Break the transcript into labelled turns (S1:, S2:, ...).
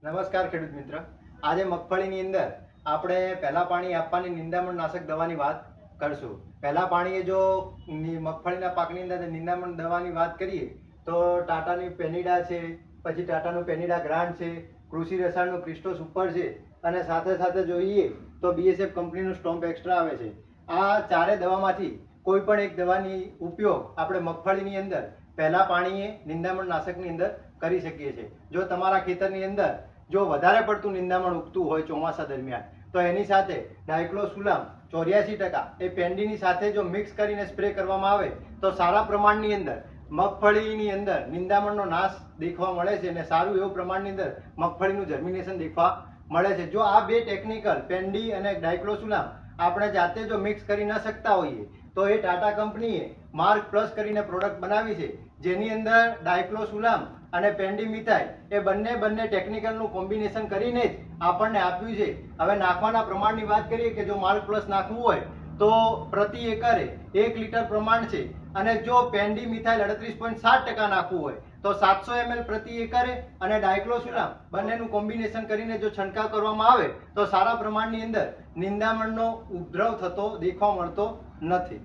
S1: નમસ્કાર ખેડૂત મિત્ર. આજે મગફળીની અંદર આપણે પહેલા પાણી આપવાની નિંદામણ નાશક દવાની વાત કરશું. પહેલા પાણીએ જો મગફળીના પાકની અંદર નિંદામણ દવાની વાત કરીએ તો ટાટાની પેનિડા છે, પછી ટાટાનું પેનિડા ગ્રાન્ડ છે, કૃષિ રસાયણનું ક્રિસ્ટો સુપર છે, અને સાથે સાથે જોઈએ તો બીએસએફ કંપનીનું સ્ટોમ્પ એક્સ્ટ્રા આવે છે. આ ચારે દવામાંથી કોઈ પણ એક દવાની ઉપયોગ આપણે મગફળીની અંદર પહેલા પાણીએ નિંદામણ નાશકની અંદર કરી શકીએ છીએ. જો તમારા ખેતરની અંદર જો વધારે પડતું નિંદામણ ઉગતું હોય ચોમાસા દરમિયાન તો એની સાથે ડાયક્લોસુલામ 84% એ પેન્ડીની સાથે જો મિક્સ કરીને સ્પ્રે કરવામાં આવે તો સારા પ્રમાણની અંદર મગફળીની અંદર નિંદામણનો નાશ દેખવા મળે છે અને સારું એવું પ્રમાણની અંદર મગફળીનું જર્મિનેશન દેખવા મળે છે. જો આ બે ટેકનિકલ પેન્ડી અને ડાયક્લોસુલામ આપણે જાતે જો મિક્સ કરી ન શકતા હોઈએ તો એ ટાટા કંપનીએ માર્ક પ્લસ કરીને પ્રોડક્ટ બનાવી છે, જેની અંદર ડાયક્લોસુલામ અને પેન્ડીમિથાઇલ એ બંને ટેકનિકલનું કોમ્બિનેશન કરીને જ આપણને આપ્યું છે. હવે નાખવાના પ્રમાણની વાત કરીએ કે જો માર્ક પ્લસ નાખવું હોય તો પ્રતિ એકરે 1 લીટર પ્રમાણ છે, અને જો પેન્ડીમિથાઇલ 38.7% નાખવું હોય તો 700 ml પ્રતિ એકરે અને ડાયક્લોસુલામ બંનેનું કોમ્બિનેશન કરીને જો છંટકાવ કરવામાં આવે તો સારા પ્રમાણની અંદર નિંદામણનો ઉપદ્રવ થતો દેખવા મળતો નથી.